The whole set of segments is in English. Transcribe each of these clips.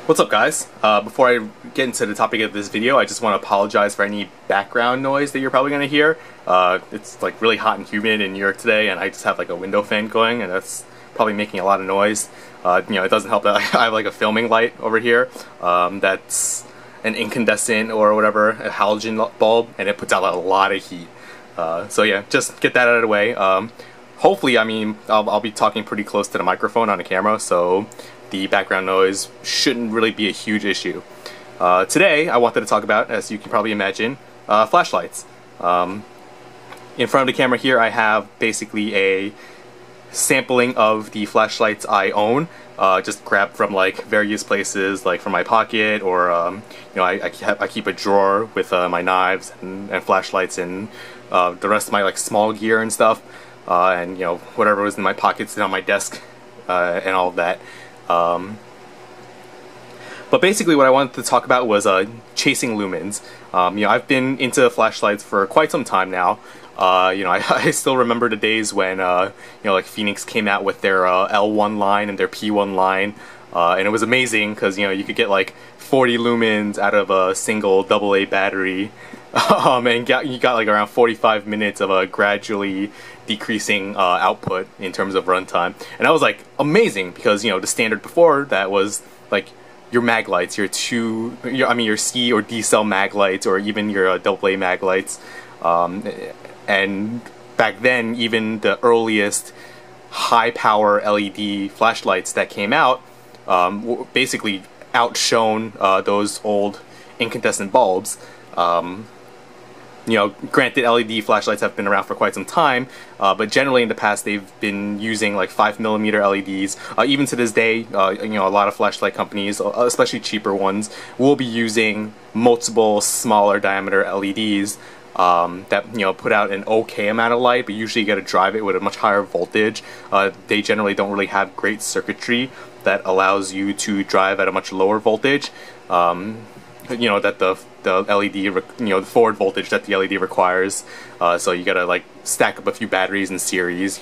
What's up, guys? Before I get into the topic of this video, I just want to apologize for any background noise that you're probably going to hear. It's like really hot and humid in New York today, and I just have like a window fan going, and that's probably making a lot of noise. It doesn't help that I have like a filming light over here that's an incandescent or whatever, a halogen bulb, and it puts out a lot of heat. So yeah, just get that out of the way. Hopefully, I'll be talking pretty close to the microphone on the camera, so the background noise shouldn't really be a huge issue. Today, I wanted to talk about, as you can probably imagine, flashlights. In front of the camera here, I have basically a sampling of the flashlights I own, just grabbed from like various places, like from my pocket, or I keep a drawer with my knives and flashlights and the rest of my like small gear and stuff, and whatever was in my pockets and on my desk, and all of that. But basically what I wanted to talk about was chasing lumens. I've been into flashlights for quite some time now. I still remember the days when like Phoenix came out with their L1 line and their P1 line, and it was amazing because you could get like 40 lumens out of a single AA battery, and you got like around 45 minutes of a gradually decreasing output in terms of runtime, and that was like amazing because the standard before that was like your mag lights, your C or D cell mag lights, or even your AA mag lights, and back then even the earliest high power LED flashlights that came out basically outshone those old incandescent bulbs. Granted, LED flashlights have been around for quite some time, but generally in the past they've been using like 5mm LEDs. Even to this day, a lot of flashlight companies, especially cheaper ones, will be using multiple smaller diameter LEDs that put out an okay amount of light, but usually you got to drive it with a much higher voltage. They generally don't really have great circuitry that allows you to drive at a much lower voltage. That the LED, the forward voltage that the LED requires. So you gotta like stack up a few batteries in series.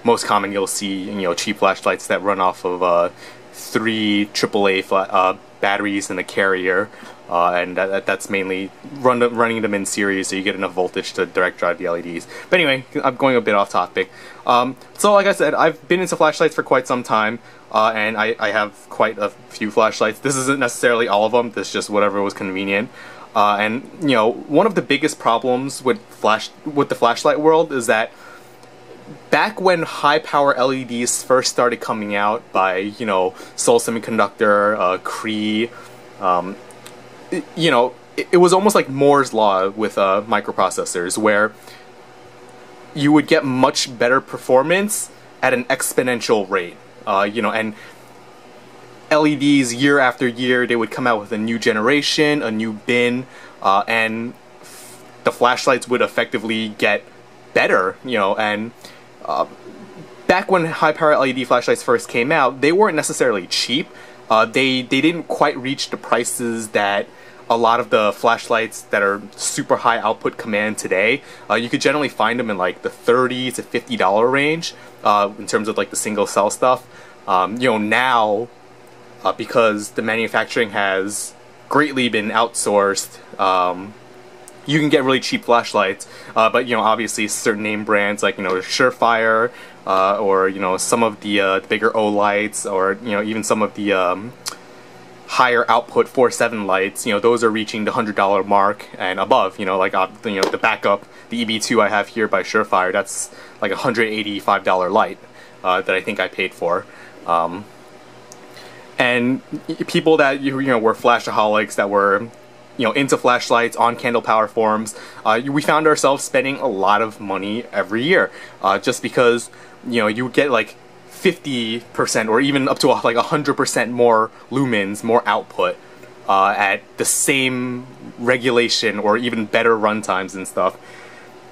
Most common you'll see cheap flashlights that run off of 3 AAA batteries in a carrier, and that's mainly running them in series, so you get enough voltage to direct drive the LEDs. But anyway, I'm going a bit off topic. So like I said, I've been into flashlights for quite some time. And I have quite a few flashlights. This isn't necessarily all of them, this is just whatever was convenient. And one of the biggest problems with the flashlight world is that back when high power LEDs first started coming out by Seoul Semiconductor, Cree, it was almost like Moore's law with microprocessors, where you would get much better performance at an exponential rate. And LEDs year after year, they would come out with a new generation, a new bin, and the flashlights would effectively get better, and back when high-power LED flashlights first came out, they weren't necessarily cheap. They didn't quite reach the prices that a lot of the flashlights that are super high output command today. You could generally find them in like the $30 to $50 range in terms of like the single cell stuff. Now, because the manufacturing has greatly been outsourced, you can get really cheap flashlights, but obviously certain name brands like Surefire, or some of the bigger O lights, or even some of the higher output 4.7 lights, those are reaching the $100 mark and above. The backup, the EB2 I have here by Surefire, that's like a $185 light that I think I paid for. And people that were flashaholics, that were into flashlights on candle power forums, we found ourselves spending a lot of money every year, just because you would get like 50% or even up to like 100% more lumens, more output, at the same regulation or even better run times and stuff.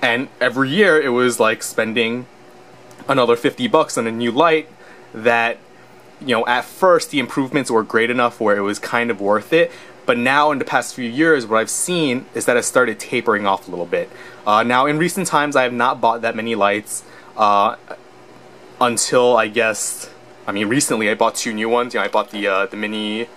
And every year it was like spending another $50 on a new light that, at first the improvements were great enough where it was kind of worth it, but now in the past few years what I've seen is that it started tapering off a little bit. Now in recent times I have not bought that many lights, until recently I bought 2 new ones. I bought the mini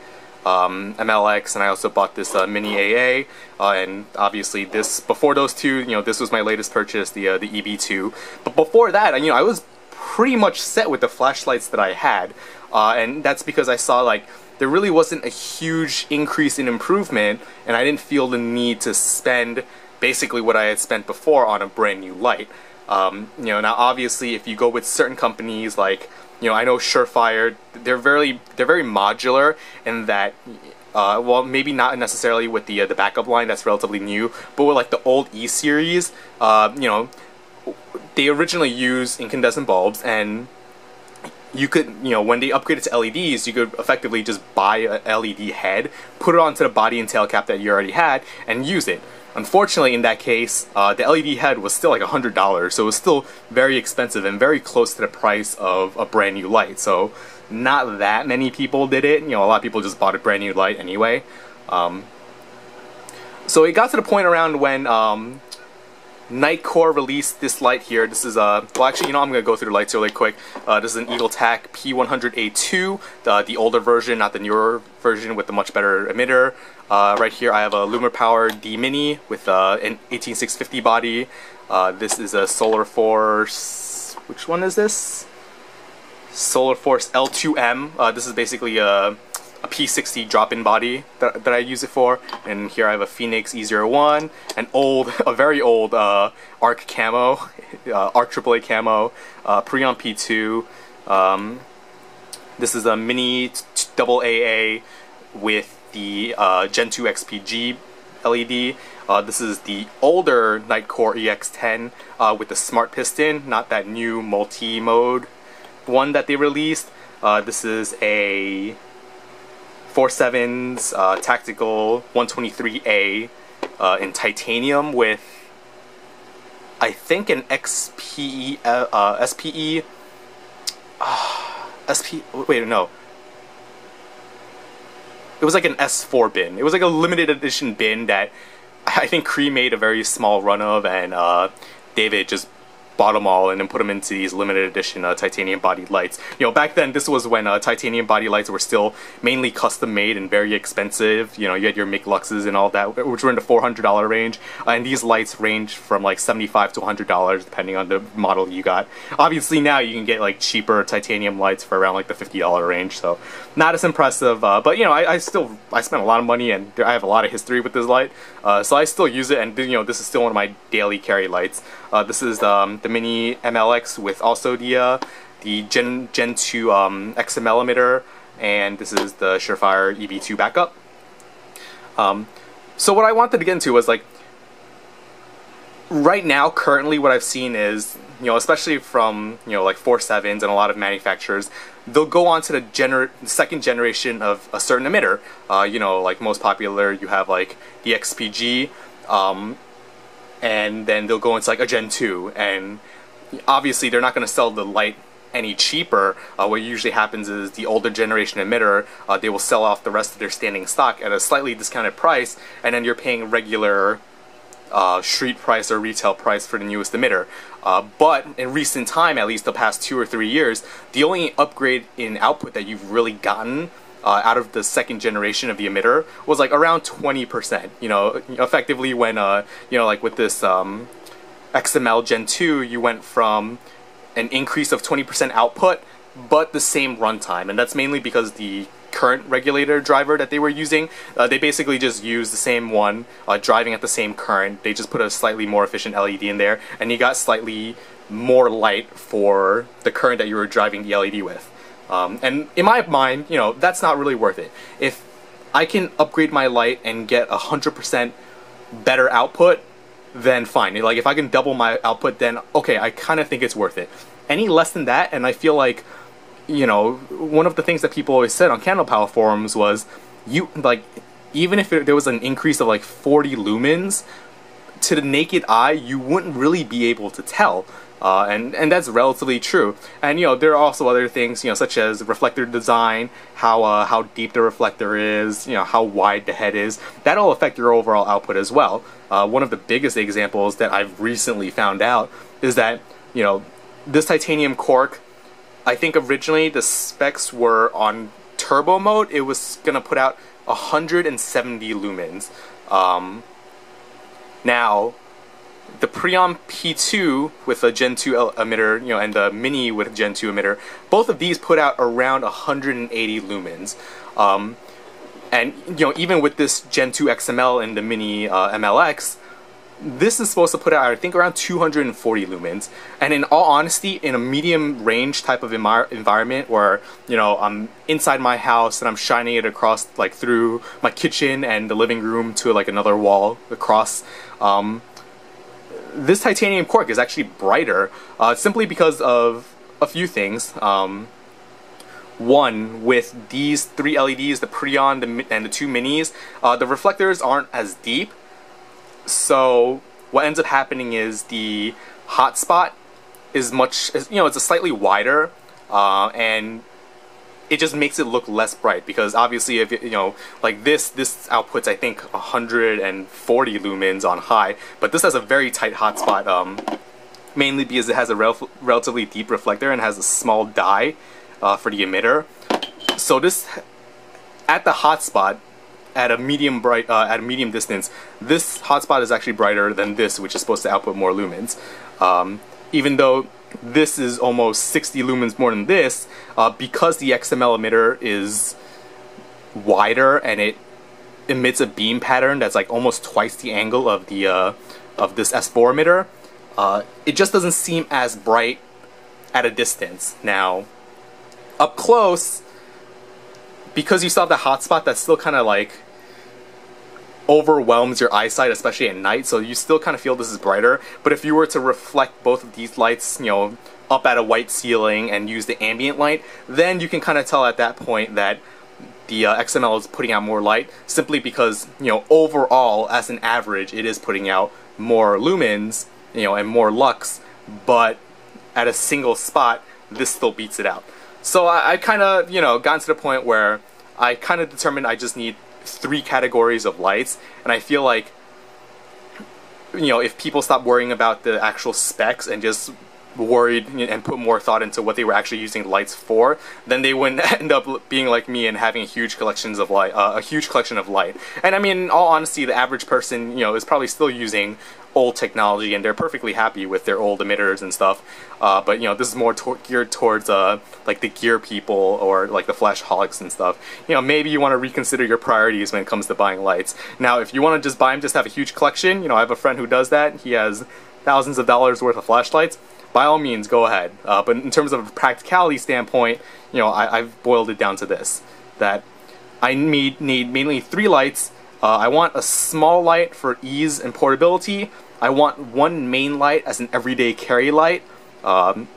MLX, and I also bought this mini AA, and obviously this, before those two, you know, this was my latest purchase, the EB2. But before that, you know, I was pretty much set with the flashlights that I had, and that's because I saw like there really wasn't a huge increase in improvement, and I didn't feel the need to spend basically what I had spent before on a brand new light. You know, now obviously if you go with certain companies like, you know, I know Surefire, they're very modular in that, well, maybe not necessarily with the backup line that's relatively new, but with like the old E series, you know, they originally used incandescent bulbs, and you could, you know, when they upgraded to LEDs, you could effectively just buy a LED head, put it onto the body and tail cap that you already had, and use it. Unfortunately, in that case, the LED head was still like $100, so it was still very expensive and very close to the price of a brand new light. So not that many people did it. You know, a lot of people just bought a brand new light anyway. So it got to the point around when Nightcore released this light here. This is well, actually, you know, I'm gonna go through the lights really quick. This is an EagleTac P100A2, the older version, not the newer version with the much better emitter. Right here I have a LumerPower D Mini with an 18650 body. This is a Solar Force, which one is this? Solar Force L2M. This is basically a P60 drop-in body that I use it for. And here I have a Phoenix E01, a very old ARC camo, ARC AAA camo, Preon P2. This is a mini AA with the Gen 2 XPG LED. This is the older Nightcore EX10 with the smart piston, not that new multi-mode one that they released. This is a 47's Tactical 123A in titanium with, I think, an XPE, SPE, wait, no. It was like an S4 bin. It was like a limited edition bin that I think Cree made a very small run of, and David just bought them all and then put them into these limited edition titanium bodied lights. You know, back then this was when titanium body lights were still mainly custom made and very expensive. You know, you had your McLuxes and all that, which were in the $400 range, and these lights range from like $75 to $100 depending on the model you got. Obviously now you can get like cheaper titanium lights for around like the $50 range, so not as impressive, but you know, I spent a lot of money, and I have a lot of history with this light, so I still use it, and you know, this is still one of my daily carry lights. This is the mini MLX with also the Gen 2 XML emitter, and this is the Surefire EB2 backup. So what I wanted to get into was like, right now, currently what I've seen is, you know, especially from, you know, like 47s and a lot of manufacturers, they'll go on to the second generation of a certain emitter. You know, like most popular, you have like the XPG, and then they'll go into like a Gen 2, and obviously they're not going to sell the light any cheaper. What usually happens is the older generation emitter, they will sell off the rest of their standing stock at a slightly discounted price, and then you're paying regular street price or retail price for the newest emitter. But in recent time, at least the past 2 or 3 years, the only upgrade in output that you've really gotten out of the second generation of the emitter was like around 20%. You know, effectively when, you know, like with this XML Gen 2, you went from an increase of 20% output, but the same runtime. And that's mainly because the current regulator driver that they were using, they basically just used the same one, driving at the same current. They just put a slightly more efficient LED in there, and you got slightly more light for the current that you were driving the LED with. And in my mind, you know, that's not really worth it. If I can upgrade my light and get 100% better output, then fine. Like, if I can double my output, then okay, I kind of think it's worth it. Any less than that, and I feel like, you know, one of the things that people always said on Candle Power forums was, you, like, even if there was an increase of like 40 lumens, to the naked eye, you wouldn't really be able to tell. And that's relatively true. And you know, there are also other things, you know, such as reflector design, how deep the reflector is, you know, how wide the head is. That'll affect your overall output as well. One of the biggest examples that I've recently found out is that, you know, this titanium cork, I think originally the specs were on turbo mode, it was gonna put out 170 lumens. Now, the Preon P2 with a Gen 2 emitter, you know, and the Mini with a Gen 2 emitter, both of these put out around 180 lumens. And you know, even with this Gen 2 XML and the Mini MLX, this is supposed to put out, I think, around 240 lumens. And in all honesty, in a medium range type of environment where, you know, I'm inside my house and I'm shining it across, like, through my kitchen and the living room to, like, another wall across, this titanium cork is actually brighter, simply because of a few things. One, with these 3 LEDs, the Preon and the 2 Minis, the reflectors aren't as deep. So what ends up happening is the hotspot is you know, it's a slightly wider, and it just makes it look less bright, because obviously, if you know, like this outputs, I think, 140 lumens on high, but this has a very tight hotspot, mainly because it has a relatively deep reflector and has a small die for the emitter. So this, at the hotspot, at a medium distance, this hotspot is actually brighter than this, which is supposed to output more lumens. Even though this is almost 60 lumens more than this, because the XML emitter is wider and it emits a beam pattern that's like almost twice the angle of the of this S4 emitter, it just doesn't seem as bright at a distance. Now, up close, because you still have the hotspot that's still kind of like overwhelms your eyesight, especially at night, so you still kind of feel this is brighter. But if you were to reflect both of these lights, you know, up at a white ceiling and use the ambient light, then you can kind of tell at that point that the XML is putting out more light, simply because, you know, overall, as an average, it is putting out more lumens, you know, and more lux, but at a single spot, this still beats it out. So I kind of, you know, gotten to the point where I kind of determined I just need 3 categories of lights, and I feel like, you know, if people stop worrying about the actual specs and just worried and put more thought into what they were actually using the lights for, then they wouldn't end up being like me and having huge collections of light, a huge collection of light. And I mean, in all honesty, the average person, you know, is probably still using old technology, and they're perfectly happy with their old emitters and stuff. But you know, this is more geared towards like the gear people or like the flashholics and stuff. You know, maybe you want to reconsider your priorities when it comes to buying lights. Now, if you want to just buy them, just have a huge collection. You know, I have a friend who does that. He has thousands of dollars worth of flashlights. By all means, go ahead. But in terms of a practicality standpoint, you know, I've boiled it down to this: that I need mainly 3 lights. I want a small light for ease and portability. I want 1 main light as an everyday carry light, and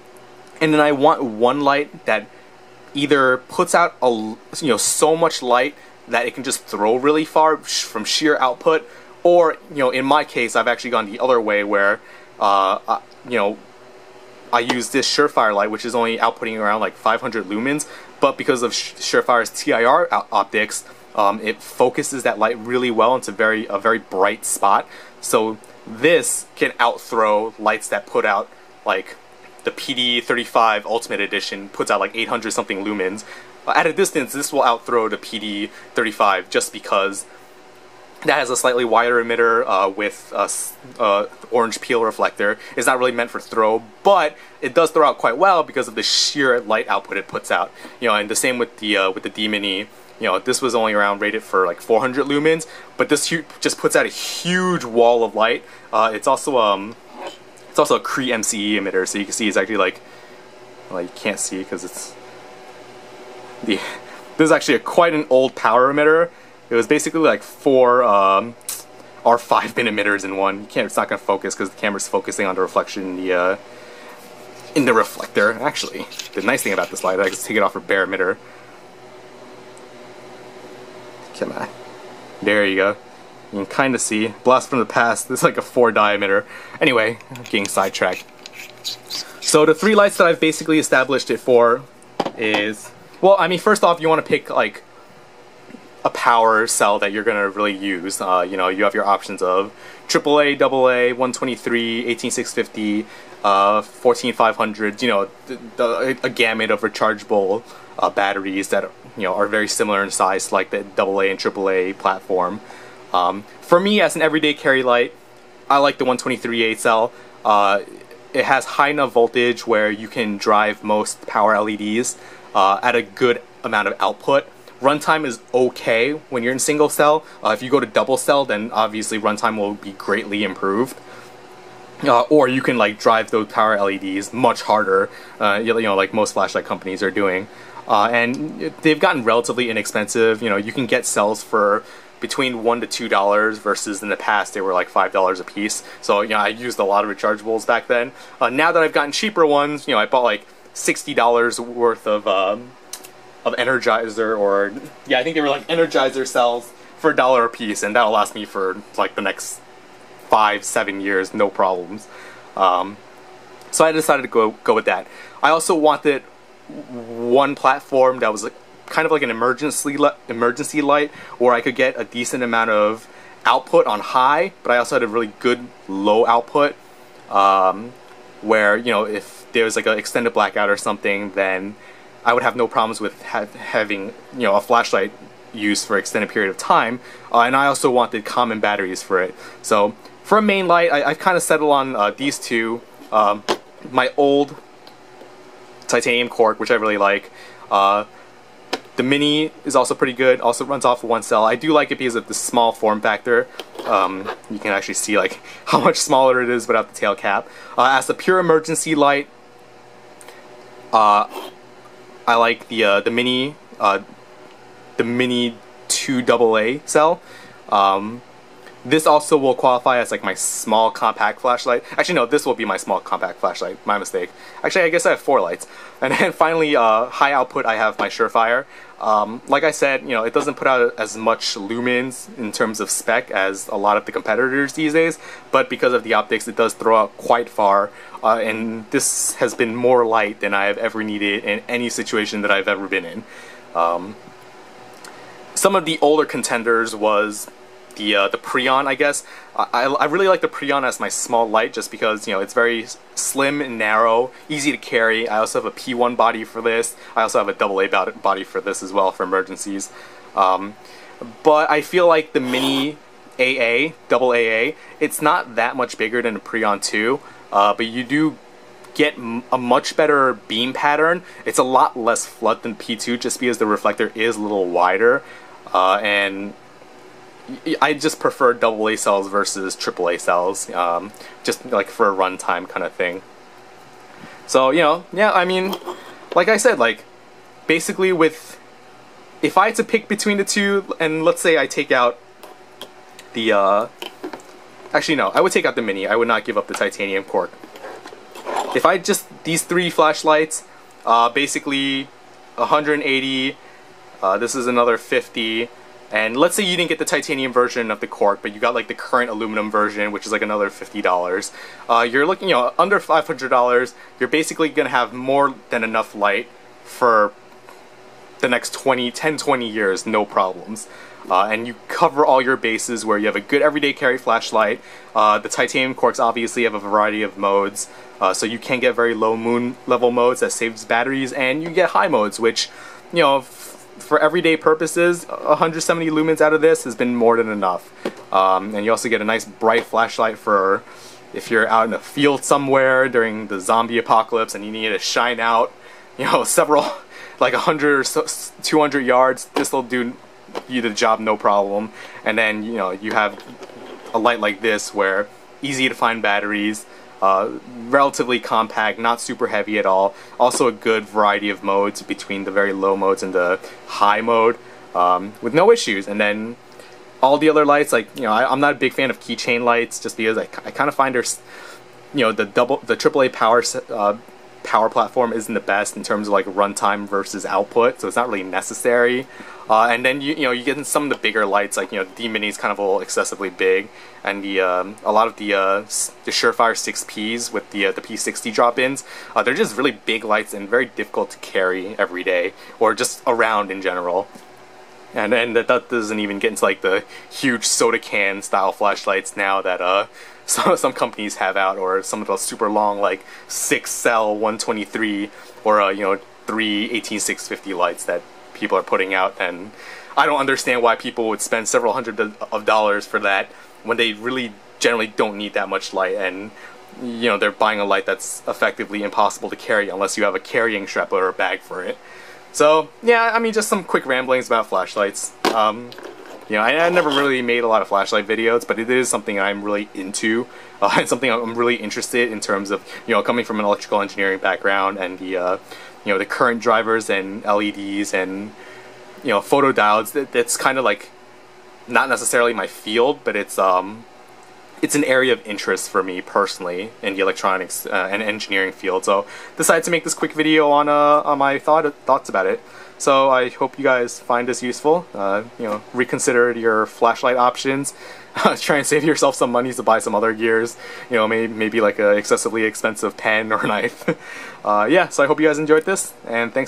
then I want 1 light that either puts out so much light that it can just throw really far from sheer output, or, you know, in my case, I've actually gone the other way where you know, I use this Surefire light, which is only outputting around like 500 lumens, but because of Surefire's TIR optics, it focuses that light really well into a very bright spot. So this can outthrow lights that put out, like the PD35 Ultimate Edition puts out like 800 something lumens. At a distance, this will outthrow the PD35 just because that has a slightly wider emitter with a orange peel reflector. It's not really meant for throw, but it does throw out quite well because of the sheer light output it puts out. You know, and the same with the D Mini. You know, this was only around rated for like 400 lumens, but this just puts out a huge wall of light. It's also a Cree MCE emitter, so you can see it's actually like, well, you can't see because it's this is actually quite an old power emitter. It was basically like 4 R5 bin emitters in one. It's not going to focus because the camera's focusing on the reflection in the reflector. Actually, the nice thing about this light, I can take it off for bare emitter. Come on. There you go. You can kind of see. Blast from the past. This is like a 4 diameter. Anyway, I'm getting sidetracked. So the 3 lights that I've basically established it for is, well, I mean, first off, you want to pick like a power cell that you're gonna really use. You know, you have your options of AAA, AA, 123, 18650, 14500. You know, a gamut of rechargeable batteries that are very similar in size, like the AA and AAA platform. For me, as an everyday carry light, I like the 123A cell. It has high enough voltage where you can drive most power LEDs at a good amount of output. Runtime is okay when you're in single cell. If you go to double cell, then obviously runtime will be greatly improved. Or you can like drive those power LEDs much harder, like most flashlight companies are doing. And they've gotten relatively inexpensive. You know, you can get cells for between $1 to $2 versus in the past they were like $5 a piece. So I used a lot of rechargeables back then. Now that I've gotten cheaper ones, I bought like $60 worth of Energizer, or I think they were like Energizer cells for $1 a piece, and that'll last me for like the next 5-7 years, no problems. So I decided to go with that. I also wanted one platform that was like, kind of like an emergency light, where I could get a decent amount of output on high, but I also had a really good low output, where if there was like an extended blackout or something, then I would have no problems with having a flashlight used for an extended period of time. And I also wanted common batteries for it. So for a main light, I've kind of settled on these two. My old titanium cork, which I really like. The mini is also pretty good. Also runs off of one cell. I do like it because of the small form factor. You can actually see like how much smaller it is without the tail cap. As a pure emergency light, I like the mini 2AA cell. This also will qualify as like my small compact flashlight. Actually, no, this will be my small compact flashlight. My mistake. Actually, I guess I have 4 lights. And then finally, high output, I have my Surefire. Like I said, it doesn't put out as much lumens in terms of spec as a lot of the competitors these days, but because of the optics, it does throw out quite far. And this has been more light than I have ever needed in any situation that I've ever been in. Some of the older contenders was the Preon, I guess. I really like the Preon as my small light just because, it's very slim and narrow, easy to carry. I also have a P1 body for this. I also have a AA body for this as well for emergencies. But I feel like the mini AA, it's not that much bigger than the Preon 2, but you do get a much better beam pattern. It's a lot less flood than P2 just because the reflector is a little wider, and I just prefer AA cells versus AAA cells, just like for a runtime kind of thing. So, I mean, like I said, like, basically if I had to pick between the two, and let's say I take out the, actually no, I would take out the mini. I would not give up the titanium cork. If I these 3 flashlights, basically 180, this is another 50, and let's say you didn't get the titanium version of the cork, but you got like the current aluminum version, which is like another $50. You're looking, under $500. You're basically gonna have more than enough light for the next 10-20 years, no problems. And you cover all your bases where you have a good everyday carry flashlight. The titanium corks obviously have a variety of modes, so you can get very low moon level modes that saves batteries, and you get high modes, which, for everyday purposes, 170 lumens out of this has been more than enough. And you also get a nice bright flashlight for if you're out in a field somewhere during the zombie apocalypse and you need to shine out, several, like 100 or 200 yards. This will do you the job no problem. And then, you have a light like this where easy to find batteries, relatively compact, not super heavy at all. Also a good variety of modes between the very low modes and the high mode, with no issues. And then all the other lights, like, I'm not a big fan of keychain lights just because I kind of find there's, the AAA power platform isn't the best in terms of like runtime versus output, so it's not really necessary. And then you get in some of the bigger lights, like the D Mini is kind of a little excessively big, and a lot of the Surefire 6Ps with the P60 drop-ins, they're just really big lights and very difficult to carry every day or just around in general. And that doesn't even get into like the huge soda can style flashlights now that some companies have out, or some of those super long like 6-cell 123 or you know, 3 18650 lights that people are putting out. And I don't understand why people would spend several hundred of dollars for that when they really generally don't need that much light, and you know, they're buying a light that's effectively impossible to carry unless you have a carrying strap or a bag for it. So yeah, I mean, just some quick ramblings about flashlights. You know, I never really made a lot of flashlight videos, but it is something I'm really into, and something I'm really interested in terms of, you know, coming from an electrical engineering background, and the you know, the current drivers and LEDs and, you know, photodiodes. That's kind of like not necessarily my field, but it's an area of interest for me personally in the electronics and engineering field. So decided to make this quick video on my thoughts about it. So I hope you guys find this useful. You know, reconsider your flashlight options. Try and save yourself some money to buy some other gears. You know, maybe like a excessively expensive pen or knife. Yeah, so I hope you guys enjoyed this, and thanks.